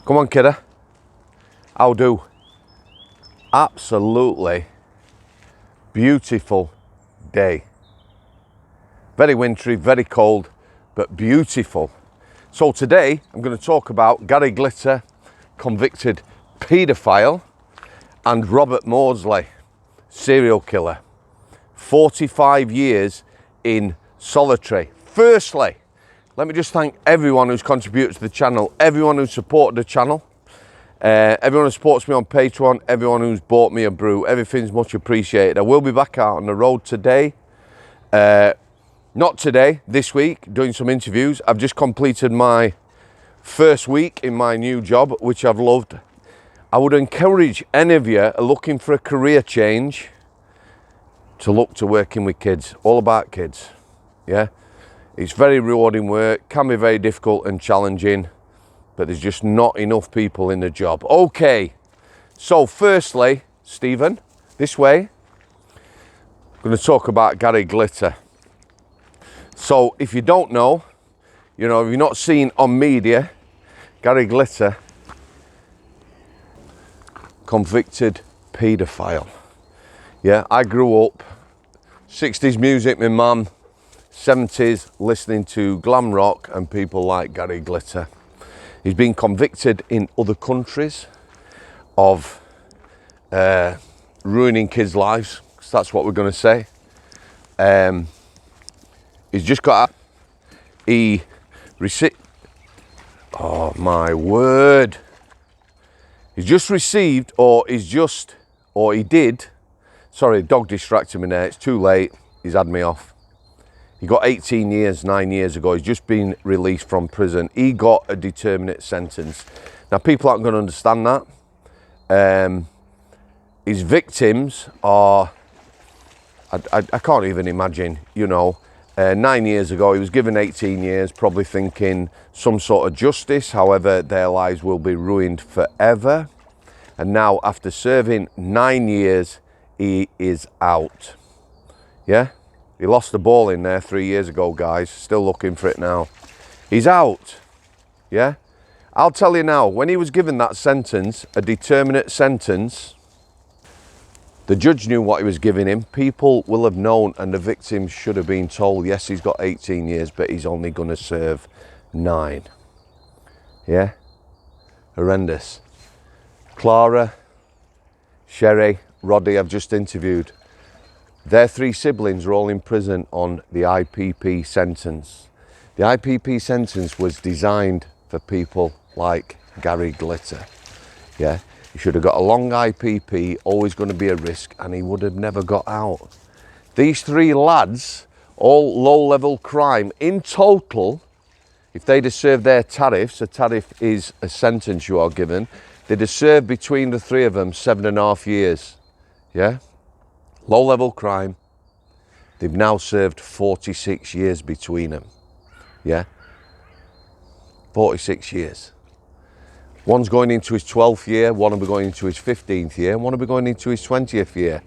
Come on, kidder. How do? Absolutely beautiful day. Very wintry, very cold, but beautiful. So today I'm going to talk about Gary Glitter, convicted paedophile, and Robert Maudsley, serial killer. 45 years in solitary. Firstly, let me just thank everyone who's contributed to the channel, everyone who's supported the channel, everyone who supports me on Patreon, everyone who's bought me a brew. Everything's much appreciated. I will be back out on the road today. Not today, this week, doing some interviews. I've just completed my first week in my new job, which I've loved. I would encourage any of you looking for a career change to look to working with kids. All about kids, yeah? It's very rewarding work, can be very difficult and challenging, but there's just not enough people in the job. Okay, so firstly, Stephen, this way, I'm going to talk about Gary Glitter. So if you don't know, if you're not seen on media, Gary Glitter, convicted paedophile. Yeah, I grew up, 60s music, my mum, 70s listening to glam rock and people like Gary Glitter. He's been convicted in other countries of ruining kids' lives, because that's what we're going to say. He's just got he received, oh my word, he's just received, he did, sorry, dog distracted me there, it's too late, he's had me off. He got 18 years, 9 years ago. He's just been released from prison. He got a determinate sentence. Now, people aren't going to understand that. His victims are, I can't even imagine, 9 years ago, he was given 18 years, probably thinking some sort of justice. However, their lives will be ruined forever. And now, after serving 9 years, he is out. Yeah? He lost the ball in there 3 years ago, guys. Still looking for it now. He's out. Yeah? I'll tell you now, when he was given that sentence, a determinate sentence, the judge knew what he was giving him. People will have known, and the victims should have been told, yes, he's got 18 years, but he's only going to serve 9. Yeah? Horrendous. Clara, Sherry, Roddy, I've just interviewed. Their 3 siblings are all in prison on the IPP sentence. The IPP sentence was designed for people like Gary Glitter. Yeah, he should have got a long IPP, always going to be a risk, and he would have never got out. These 3 lads, all low-level crime, in total, if they'd have served their tariffs, a tariff is a sentence you are given, they'd have served between the 3 of them 7.5 years. Yeah? Low-level crime. They've now served 46 years between them. Yeah? 46 years. One's going into his 12th year, one will be going into his 15th year, and one will be going into his 20th year.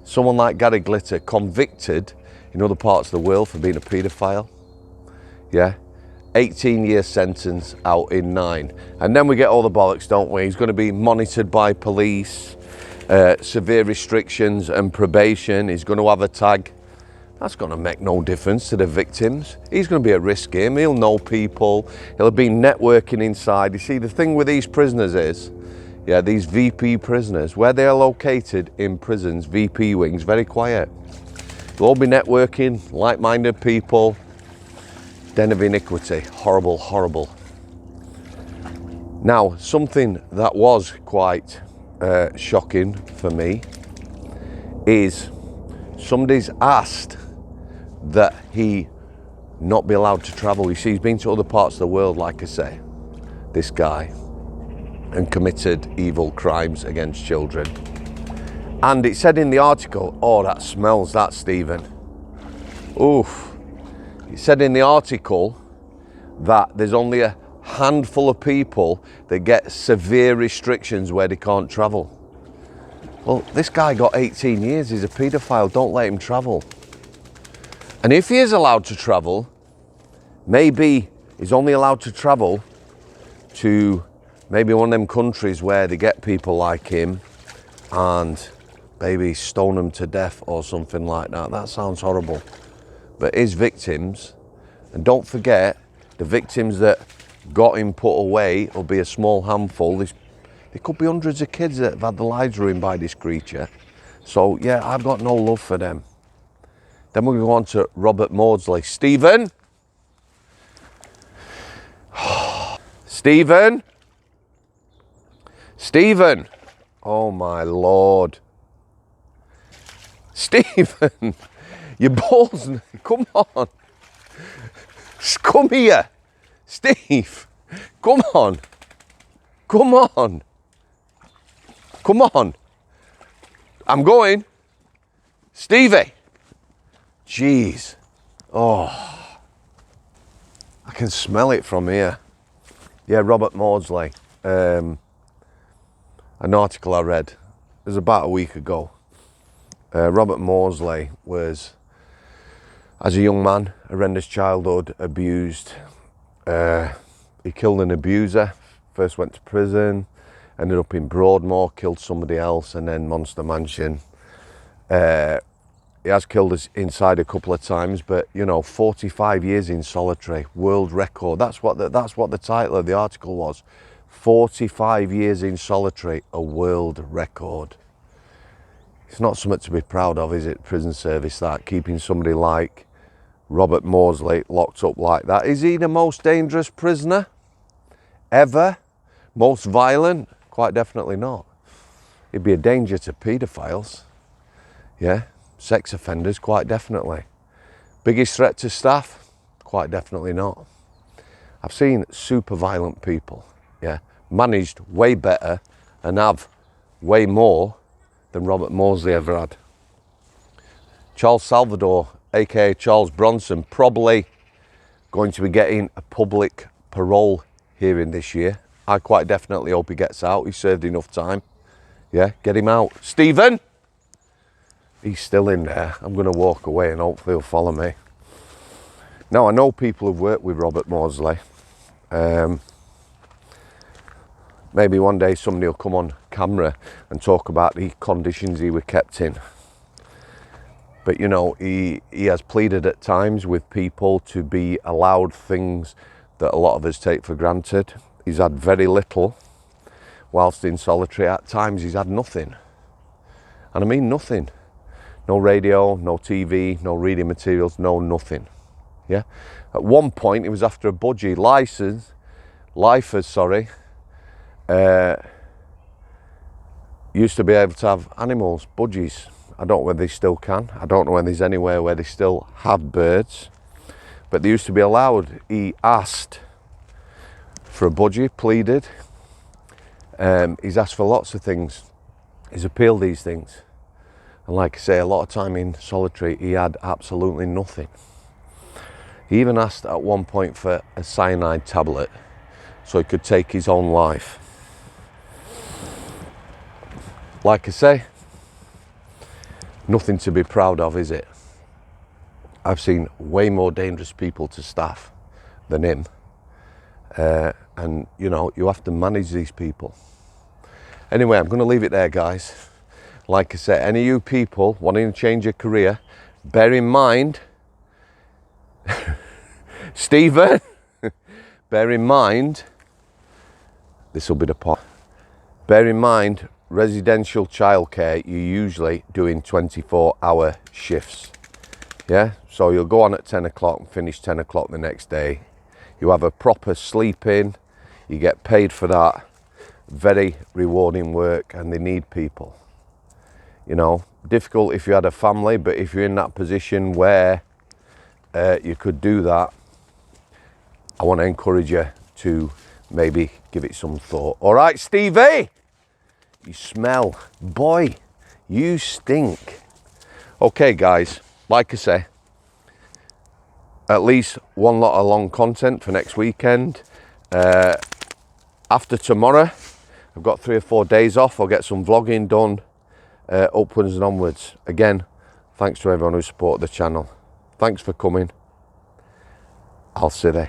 Someone like Gary Glitter, convicted in other parts of the world for being a paedophile. Yeah? 18-year sentence, out in 9. And then we get all the bollocks, don't we? He's going to be monitored by police. Severe restrictions and probation. He's going to have a tag. That's going to make no difference to the victims. He's going to be at risk him. He'll know people. He'll have been networking inside. You see, the thing with these prisoners is, yeah, these VP prisoners, where they are located in prisons, VP wings, very quiet. They'll all be networking, like-minded people. Den of iniquity. Horrible, horrible. Now, something that was quite shocking for me is somebody's asked that he not be allowed to travel. You see, he's been to other parts of the world, like I say, this guy, and committed evil crimes against children. And it said in the article, oh, that smells that, Stephen. Oof. It said in the article that there's only a handful of people that get severe restrictions where they can't travel. Well, this guy got 18 years, he's a paedophile, don't let him travel. And if he is allowed to travel, maybe he's only allowed to travel to Maybe one of them countries where they get people like him and maybe stone them to death or something like that. That sounds horrible. But his victims, and don't forget, the victims that got him put away will be a small handful. There could be hundreds of kids that have had their lives ruined by this creature. So yeah, I've got no love for them. Then we'll go on to Robert Maudsley. Stephen? Stephen? Stephen? Oh my Lord. Stephen, your balls, come on. Come here. Steve, come on. Come on. Come on. I'm going. Stevie. Jeez. Oh. I can smell it from here. Yeah, Robert Maudsley. An article I read. It was about a week ago. Robert Maudsley was, as a young man, horrendous childhood, abused. He killed an abuser, first went to prison, ended up in Broadmoor, killed somebody else, and then Monster Mansion. He has killed us inside a couple of times, but you know, 45 years in solitary, world record. That's what the title of the article was. 45 years in solitary, a world record. It's not something to be proud of, is it, prison service, that, keeping somebody like Robert Maudsley locked up like that? Is he the most dangerous prisoner ever? Most violent? Quite definitely not. He'd be a danger to paedophiles. Yeah, sex offenders, quite definitely. Biggest threat to staff? Quite definitely not. I've seen super violent people, yeah, managed way better and have way more than Robert Maudsley ever had. Charles Salvador, aka Charles Bronson, probably going to be getting a public parole hearing this year. I quite definitely hope he gets out. He's served enough time. Yeah, get him out. Stephen! He's still in there. I'm going to walk away and hopefully he'll follow me. Now, I know people who've worked with Robert Maudsley. Maybe one day somebody will come on camera and talk about the conditions he was kept in. But you know, he has pleaded at times with people to be allowed things that a lot of us take for granted. He's had very little whilst in solitary. At times he's had nothing. And I mean nothing. No radio, no TV, no reading materials, no nothing. Yeah. At one point he was after a budgie lifers, used to be able to have animals, budgies. I don't know whether they still can. I don't know whether there's anywhere where they still have birds. But they used to be allowed. He asked for a budgie, pleaded. He's asked for lots of things. He's appealed these things. And like I say, a lot of time in solitary, he had absolutely nothing. He even asked at one point for a cyanide tablet so he could take his own life. Like I say, nothing to be proud of, is it? I've seen way more dangerous people to staff than him. And, you know, you have to manage these people. Anyway, I'm going to leave it there, guys. Like I said, any of you people wanting to change your career, bear in mind, Stephen, bear in mind, this will be the part, bear in mind, residential childcare, you're usually doing 24-hour shifts. Yeah, so you'll go on at 10 o'clock and finish 10 o'clock the next day. You have a proper sleep in, you get paid for that. Very rewarding work, and they need people. You know, difficult if you had a family, but if you're in that position where you could do that, I want to encourage you to maybe give it some thought. All right, Stevie, you smell, boy, you stink. Okay, guys, like I say, at least one lot of long content for next weekend. After tomorrow, I've got 3 or 4 days off. I'll get some vlogging done, upwards and onwards. Again, thanks to everyone who supported the channel. Thanks for coming. I'll see you.